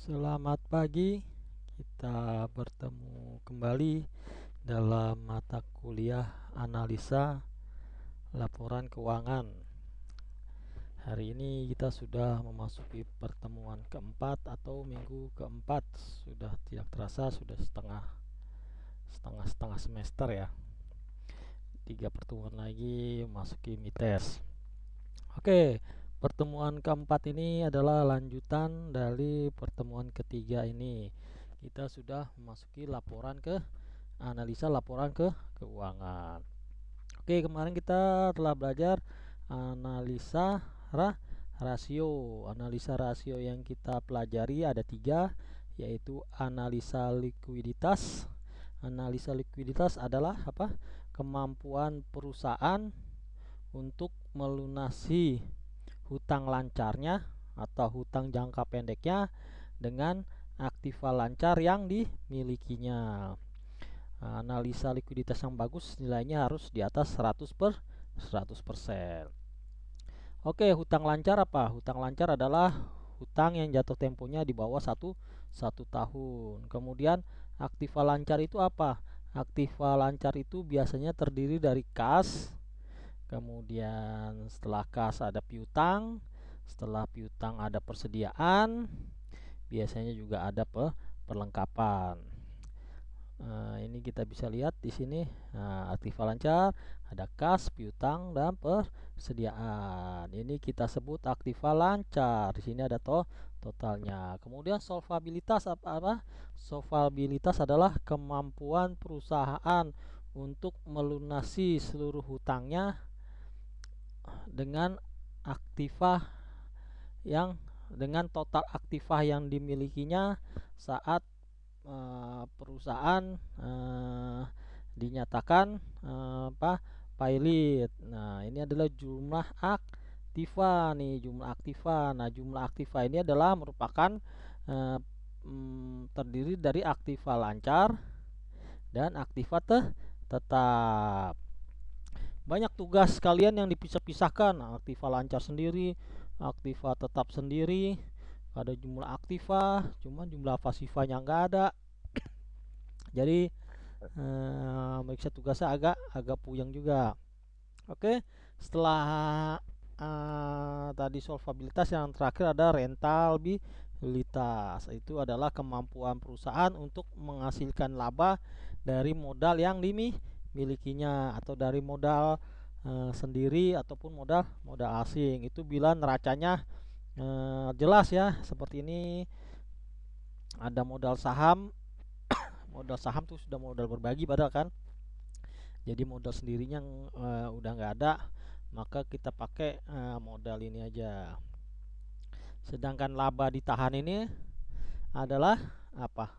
Selamat pagi, kita bertemu kembali dalam mata kuliah analisa laporan keuangan. Hari ini kita sudah memasuki pertemuan keempat atau minggu keempat. Sudah tidak terasa, sudah setengah semester ya. 3 pertemuan lagi memasuki mites. Oke, pertemuan keempat ini adalah lanjutan dari pertemuan ketiga ini. Kita sudah memasuki analisa laporan keuangan. Oke, kemarin kita telah belajar analisa rasio. Analisa rasio yang kita pelajari ada 3, yaitu analisa likuiditas. Analisa likuiditas adalah apa? Kemampuan perusahaan untuk melunasi hutang lancarnya atau hutang jangka pendeknya dengan aktiva lancar yang dimilikinya. Analisa likuiditas yang bagus nilainya harus di atas 100%. Oke, hutang lancar apa? Hutang lancar adalah hutang yang jatuh temponya di bawah satu tahun. Kemudian aktiva lancar itu apa? Aktiva lancar itu biasanya terdiri dari kas, kemudian setelah kas ada piutang, setelah piutang ada persediaan, biasanya juga ada perlengkapan. Ini kita bisa lihat di sini, aktiva lancar, ada kas, piutang, dan persediaan. Ini kita sebut aktiva lancar. Di sini ada totalnya. Kemudian solvabilitas apa? Solvabilitas adalah kemampuan perusahaan untuk melunasi seluruh hutangnya dengan aktiva dengan total aktiva yang dimilikinya saat perusahaan dinyatakan pilot. Nah, ini adalah jumlah aktiva nih, jumlah aktiva. Nah, jumlah aktiva ini adalah merupakan terdiri dari aktiva lancar dan aktiva tetap. Banyak tugas kalian yang dipisah-pisahkan, aktiva lancar sendiri, aktiva tetap sendiri, ada jumlah aktiva, cuma jumlah pasifanya nggak ada. Jadi meriksa tugasnya agak puyeng juga. Oke, setelah tadi solvabilitas, yang terakhir ada rentabilitas. Itu adalah kemampuan perusahaan untuk menghasilkan laba dari modal yang dimilikinya atau dari modal sendiri ataupun modal asing. Itu bila neracanya jelas ya, seperti ini. Ada modal saham. Modal saham tuh sudah modal berbagi padahal kan. Jadi modal sendirinya udah nggak ada, maka kita pakai modal ini aja. Sedangkan laba ditahan ini adalah apa?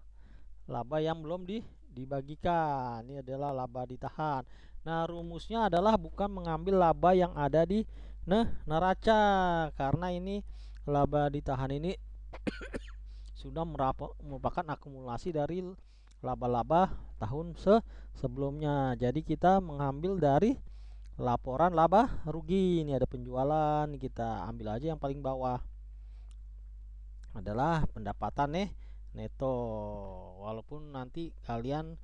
Laba yang belum dibagikan. Ini adalah laba ditahan. Nah, rumusnya adalah bukan mengambil laba yang ada di neraca, karena ini laba ditahan ini sudah merupakan akumulasi dari laba-laba tahun sebelumnya. Jadi kita mengambil dari laporan laba rugi. Ini ada penjualan, kita ambil aja yang paling bawah adalah pendapatan neto. Walaupun nanti kalian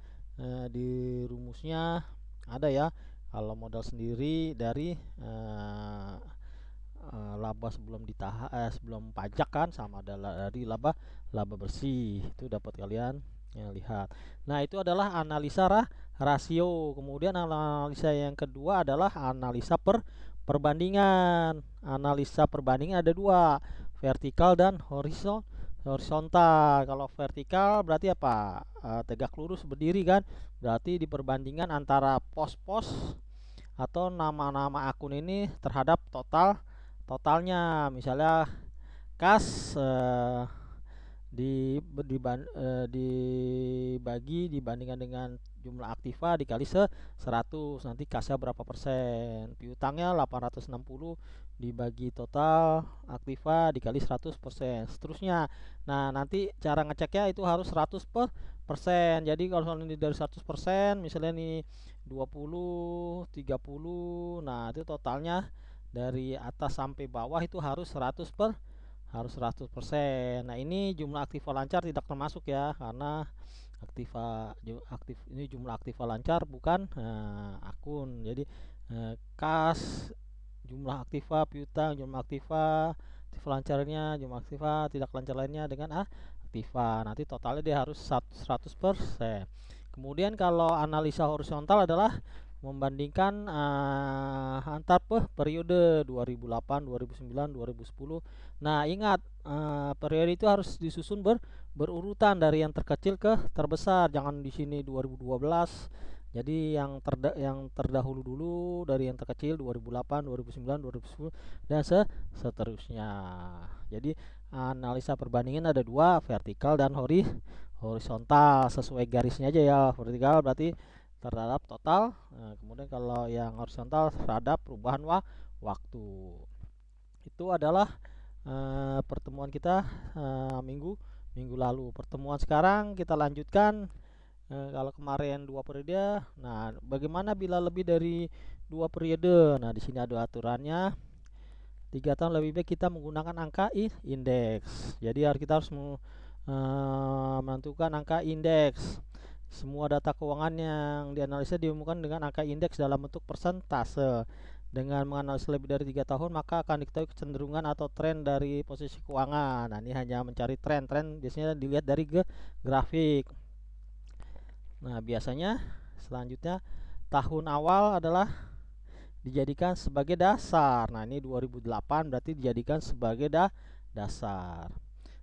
di rumusnya ada ya, kalau modal sendiri dari laba sebelum sebelum pajak kan, sama dari laba bersih. Itu dapat kalian lihat. Nah, itu adalah analisa rasio. Kemudian analisa yang kedua adalah analisa perbandingan. Analisa perbandingan ada 2, vertikal dan horizontal. Kalau vertikal berarti apa? Tegak lurus berdiri kan? Berarti di perbandingan antara pos-pos atau nama-nama akun ini terhadap totalnya. Misalnya kas dibagi dibandingkan dengan jumlah aktiva dikali 100, nanti kasnya berapa persen. Piutangnya 860 dibagi total aktiva dikali 100%, seterusnya. Nah, nanti cara ngeceknya itu harus 100%. Jadi kalau ini dari 100%, misalnya nih 20, 30, nah itu totalnya dari atas sampai bawah itu harus 100%. harus 100%. Nah, ini jumlah aktiva lancar tidak termasuk ya, karena ini jumlah aktiva lancar bukan akun. Jadi kas, jumlah aktiva piutang, jumlah aktiva lancarnya, jumlah aktiva tidak lancar lainnya dengan aktiva. Nanti totalnya dia harus 100%. Kemudian kalau analisa horizontal adalah membandingkan antar periode 2008, 2009, 2010. Nah, ingat periode itu harus disusun berurutan dari yang terkecil ke terbesar. Jangan di sini 2012. Jadi yang terdahulu dulu dari yang terkecil 2008, 2009, 2010 dan seterusnya. Jadi analisa perbandingan ada dua, vertikal dan horizontal. Sesuai garisnya aja ya. Vertikal berarti terhadap total. Kemudian kalau yang horizontal terhadap perubahan waktu. Itu adalah pertemuan kita minggu lalu. Pertemuan sekarang kita lanjutkan. Kalau kemarin 2 periode, nah bagaimana bila lebih dari 2 periode? Nah, di sini ada aturannya. 3 tahun lebih baik kita menggunakan angka indeks. Jadi kita harus menentukan angka indeks. Semua data keuangan yang dianalisa diumumkan dengan angka indeks dalam bentuk persentase. Dengan menganalisa lebih dari 3 tahun, maka akan diketahui kecenderungan atau tren dari posisi keuangan. Nah, ini hanya mencari tren. Tren biasanya dilihat dari grafik. Nah, biasanya selanjutnya tahun awal adalah dijadikan sebagai dasar. Nah, ini 2008 berarti dijadikan sebagai dasar.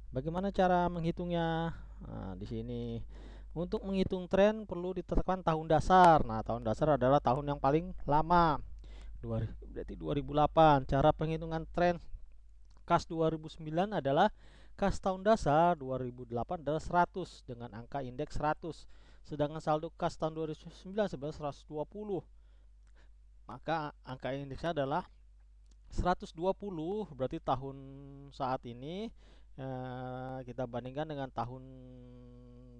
Bagaimana cara menghitungnya? Nah, di sini untuk menghitung tren perlu ditetapkan tahun dasar. Nah, tahun dasar adalah tahun yang paling lama. Berarti 2008. Cara penghitungan tren kas 2009 adalah kas tahun dasar 2008 adalah 100 dengan angka indeks 100. Sedangkan saldo kas tahun 2009 sebenarnya 120. Maka angka indeksnya adalah 120. Berarti tahun saat ini kita bandingkan dengan tahun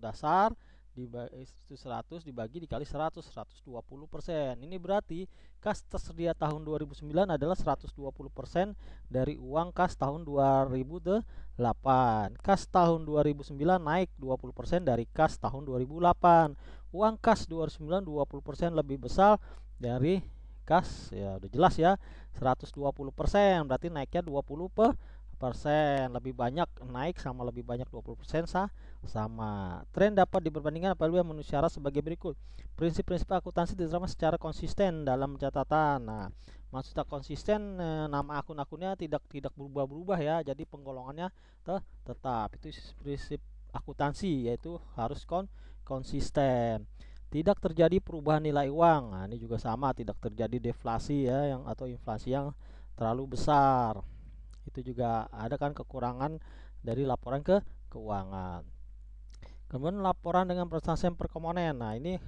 dasar itu 100 dibagi dikali 100, 120%. Ini berarti kas tersedia tahun 2009 adalah 120% dari uang kas tahun 2008. Kas tahun 2009 naik 20% dari kas tahun 2008. Uang kas 2009 20% lebih besar dari kas, ya udah jelas ya, 120%. Berarti naiknya 20% lebih banyak, naik sama lebih banyak 20% sama. Tren dapat diperbandingkan apabila memenuhi syarat sebagai berikut. Prinsip-prinsip akuntansi diterapkan secara konsisten dalam catatan. Nah, maksudnya konsisten, nama akun-akunnya tidak berubah-berubah ya. Jadi penggolongannya tetap. Itu prinsip akuntansi, yaitu harus konsisten. Tidak terjadi perubahan nilai uang. Nah, ini juga sama, tidak terjadi deflasi ya atau inflasi yang terlalu besar. Itu juga ada kan kekurangan dari laporan keuangan. Kemudian laporan dengan persentase per komponen. Nah, ini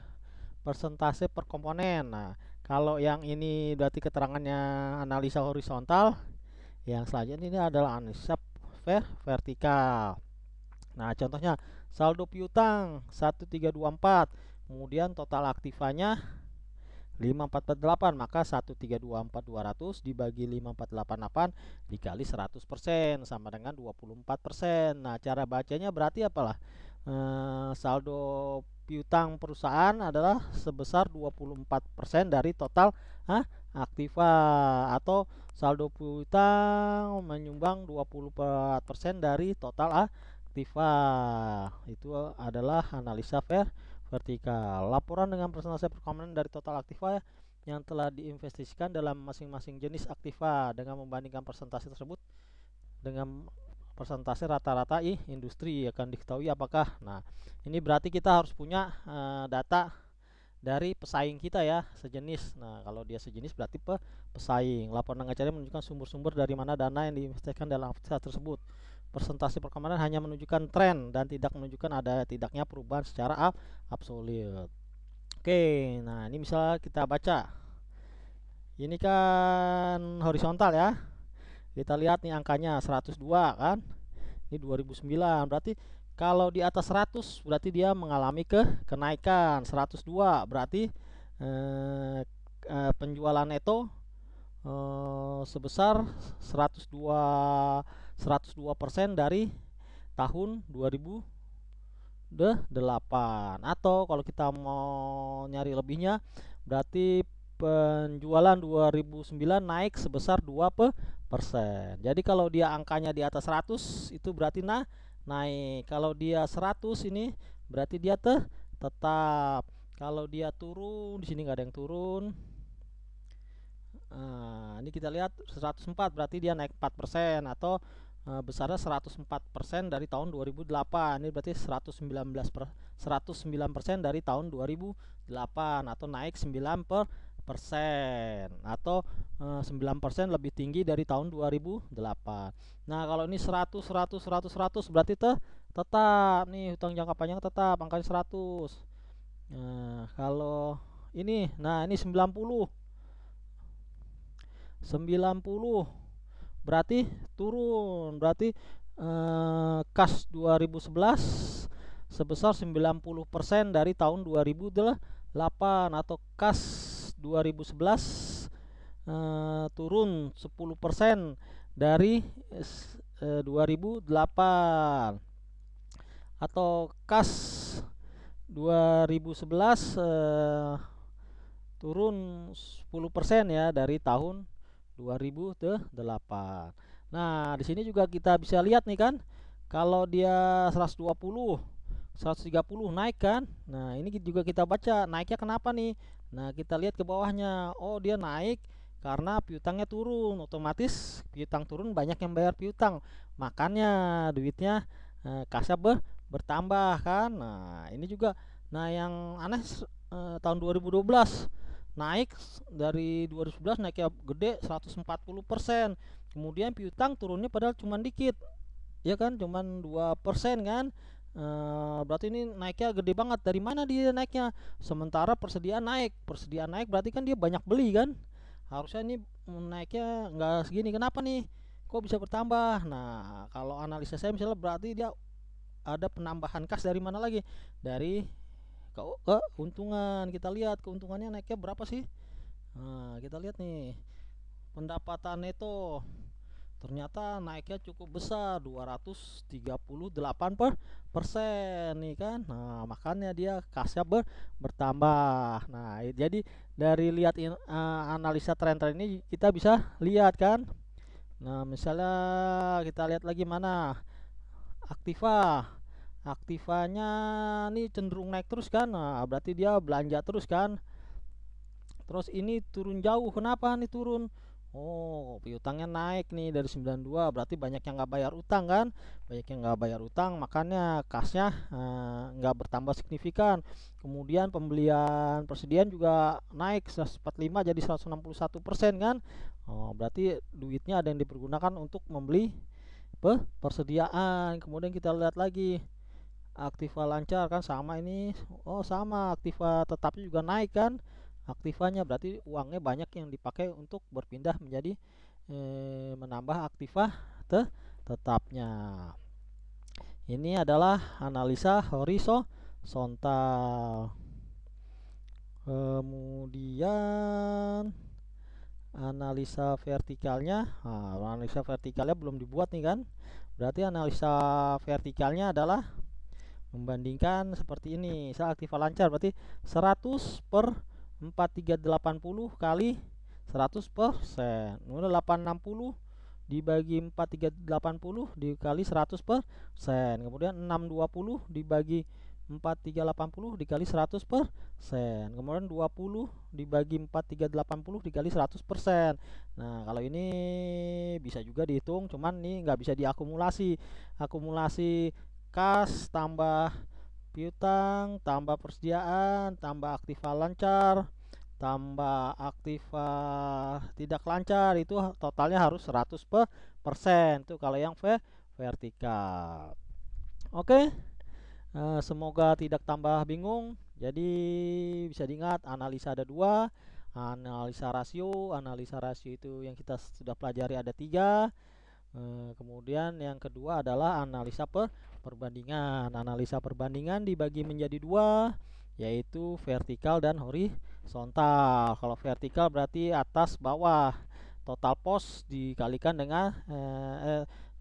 persentase per komponen. Nah, kalau yang ini berarti keterangannya analisa horizontal. Yang selanjutnya ini adalah analisa vertikal. Nah, contohnya saldo piutang 1324, kemudian total aktivanya 5448, maka 1324200 dibagi 5488 dikali 100% sama dengan 24%. Nah, cara bacanya berarti apalah? Saldo piutang perusahaan adalah sebesar 24% dari total aktiva, atau saldo piutang menyumbang 24% dari total aktiva. Itu adalah analisa vertikal. Laporan dengan persentase per komponen dari total aktiva yang telah diinvestasikan dalam masing-masing jenis aktiva dengan membandingkan persentase tersebut dengan persentase rata-rata industri akan diketahui apakah. Nah, ini berarti kita harus punya data dari pesaing kita ya, sejenis. Nah, kalau dia sejenis berarti pesaing. Laporan dengan cara menunjukkan sumber-sumber dari mana dana yang diinvestasikan dalam aktivitas tersebut. Persentase per komponen hanya menunjukkan tren dan tidak menunjukkan ada tidaknya perubahan secara absolut. Oke, nah ini misalnya kita baca. Ini kan horizontal ya. Kita lihat nih angkanya 102 kan. Ini 2009. Berarti kalau di atas 100 berarti dia mengalami kenaikan. 102 berarti penjualan neto sebesar 102 102% dari tahun 2008. Atau kalau kita mau nyari lebihnya, berarti penjualan 2009 naik sebesar 2%. Jadi kalau dia angkanya di atas 100 itu berarti naik. Kalau dia 100 ini berarti dia tetap. Kalau dia turun, di sini nggak ada yang turun. Ini kita lihat 104 berarti dia naik 4%, atau besarnya 104% dari tahun 2008. Ini berarti 109% dari tahun 2008, atau naik 9%, atau 9% lebih tinggi dari tahun 2008. Nah, kalau ini 100 berarti tetap nih, hutang jangka panjang tetap angkanya 100. Nah, kalau ini, nah ini 90 berarti turun, berarti kas 2011 sebesar 90% dari tahun 2008, atau kas 2011 turun 10% dari 2008, atau kas 2011 turun 10% ya dari tahun 2008. Nah, di sini juga kita bisa lihat nih kan, kalau dia 120, 130 naik kan. Nah, ini juga kita baca naiknya kenapa nih. Nah, kita lihat ke bawahnya. Oh, dia naik karena piutangnya turun. Otomatis piutang turun, banyak yang bayar piutang. Makanya duitnya kasnya bertambah kan. Nah, ini juga. Nah, yang aneh tahun 2012 naik, dari 2011 naiknya gede 140%. Kemudian piutang turunnya padahal cuma dikit, ya kan, cuma 2% kan. Berarti ini naiknya gede banget. Dari mana dia naiknya? Sementara persediaan naik berarti kan dia banyak beli kan. Harusnya ini naiknya nggak segini. Kenapa nih? Kok bisa bertambah? Nah, kalau analisa saya misalnya berarti dia ada penambahan kas dari mana lagi? Dari keuntungan. Kita lihat keuntungannya naiknya berapa sih. Nah, kita lihat nih, pendapatan neto ternyata naiknya cukup besar, 238% nih kan. Nah, makanya dia kasnya bertambah. Nah, jadi dari lihat analisa tren-tren ini kita bisa lihat kan. Nah, misalnya kita lihat lagi mana, aktiva. Aktivanya nih cenderung naik terus kan. Nah, berarti dia belanja terus kan. Terus ini turun jauh. Kenapa nih turun? Oh, piutangnya naik nih dari 92, berarti banyak yang nggak bayar utang kan. Banyak yang nggak bayar utang, makanya kasnya nggak bertambah signifikan. Kemudian pembelian persediaan juga naik 145 jadi 161% kan. Oh, berarti duitnya ada yang dipergunakan untuk membeli persediaan. Kemudian kita lihat lagi, aktiva lancar kan, sama ini. Oh, sama, aktiva tetapnya juga naik kan. Aktivanya berarti uangnya banyak yang dipakai untuk berpindah menjadi menambah aktiva tetapnya. Ini adalah analisa horizontal. Kemudian analisa vertikalnya. Nah, analisa vertikalnya belum dibuat nih kan. Berarti analisa vertikalnya adalah membandingkan seperti ini. Misal aktiva lancar berarti 100 per 4380 kali 100%. Kemudian 860 dibagi 4380 dikali 100%. Kemudian 620 dibagi 4380 dikali 100%. Kemudian 20 dibagi 4380 dikali 100%. Nah, kalau ini bisa juga dihitung, cuman nih nggak bisa diakumulasi. Akumulasi kas tambah piutang tambah persediaan tambah aktiva lancar tambah aktiva tidak lancar, itu totalnya harus 100% tuh kalau yang vertikal. Oke, semoga tidak tambah bingung. Jadi bisa diingat, analisa ada dua, analisa rasio itu yang kita sudah pelajari ada tiga. Kemudian yang kedua adalah analisa perbandingan. Analisa perbandingan dibagi menjadi dua, yaitu vertikal dan horizontal. Kalau vertikal berarti atas bawah, total pos dikalikan dengan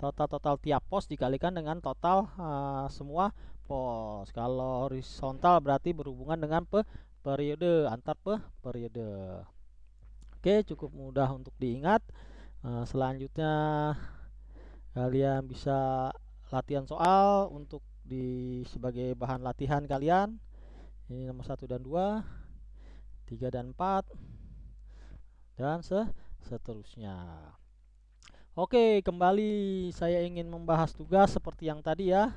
total tiap pos dikalikan dengan total semua pos. Kalau horizontal berarti berhubungan dengan periode, antar periode. Oke, cukup mudah untuk diingat. Selanjutnya kalian bisa latihan soal untuk sebagai bahan latihan kalian. Ini nomor 1 dan 2, 3 dan 4, dan seterusnya. Oke, kembali saya ingin membahas tugas seperti yang tadi ya.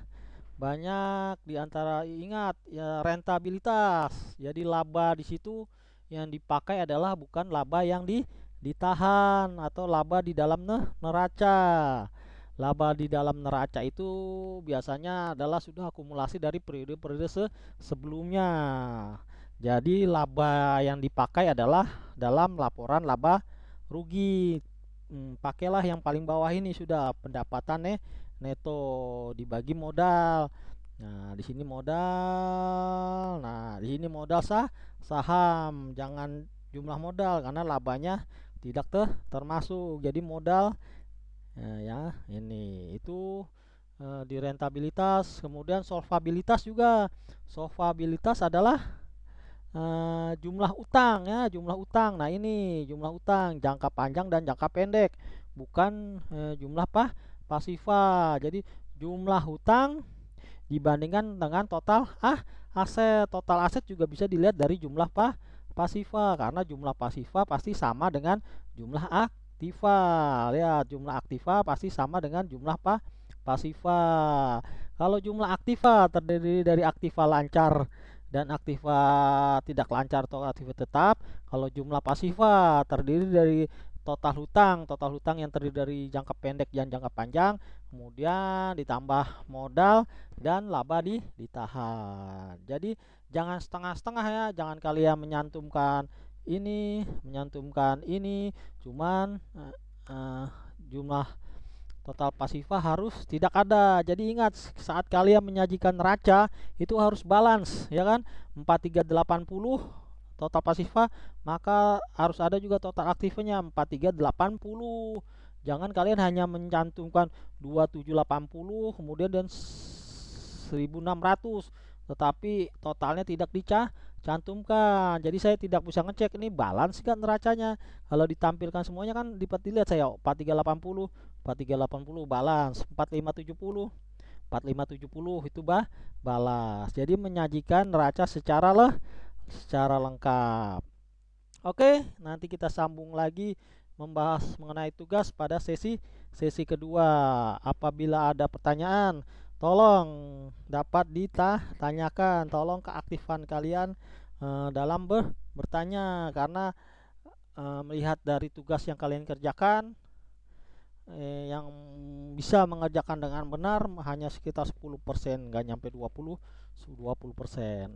Banyak diantara ingat ya, rentabilitas. Jadi laba di situ yang dipakai adalah bukan laba yang ditahan atau laba di dalam neraca. Laba di dalam neraca itu biasanya adalah sudah akumulasi dari periode-periode sebelumnya. Jadi laba yang dipakai adalah dalam laporan laba rugi. Pakailah yang paling bawah ini, sudah pendapatan neto dibagi modal. Nah, di sini modal. Nah, di sini modal saham. Jangan jumlah modal karena labanya tidak termasuk. Jadi modal ya ini itu di rentabilitas. Kemudian solvabilitas juga. Solvabilitas adalah jumlah utang ya, jumlah utang. Nah, ini jumlah utang jangka panjang dan jangka pendek, bukan jumlah pasifa. Jadi jumlah hutang dibandingkan dengan total aset. Total aset juga bisa dilihat dari jumlah pasifa, karena jumlah pasifa pasti sama dengan jumlah aktiva. Lihat, jumlah aktiva pasti sama dengan jumlah pasifa. Kalau jumlah aktiva terdiri dari aktiva lancar dan aktiva tidak lancar atau aktiva tetap. Kalau jumlah pasifa terdiri dari total hutang yang terdiri dari jangka pendek dan jangka panjang, kemudian ditambah modal dan laba ditahan. Jadi jangan setengah-setengah ya, jangan kalian menyantumkan ini, cuman jumlah total pasifa harus tidak ada. Jadi ingat, saat kalian menyajikan neraca itu harus balance ya kan, 4380 total pasifa, maka harus ada juga total aktifnya 4380. Jangan kalian hanya mencantumkan 2780 kemudian dan 1600 tetapi totalnya tidak dicantumkan. Jadi saya tidak bisa ngecek ini balance kan neracanya. Kalau ditampilkan semuanya kan dilihat saya 4380 balance, 4570 itu balas. Jadi menyajikan neraca secara lengkap. Oke, nanti kita sambung lagi membahas mengenai tugas pada sesi kedua. Apabila ada pertanyaan, tolong dapat ditanyakan. Tolong keaktifan kalian dalam bertanya, karena melihat dari tugas yang kalian kerjakan, yang bisa mengerjakan dengan benar hanya sekitar 10%, nggak nyampe 20%.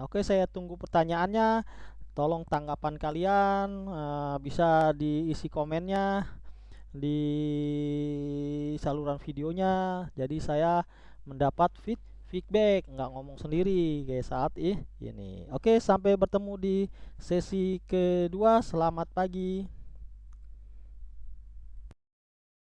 Oke, saya tunggu pertanyaannya. Tolong tanggapan kalian bisa diisi komennya di saluran videonya. Jadi saya mendapat feedback, nggak ngomong sendiri kayak saat ini. Oke, sampai bertemu di sesi kedua. Selamat pagi.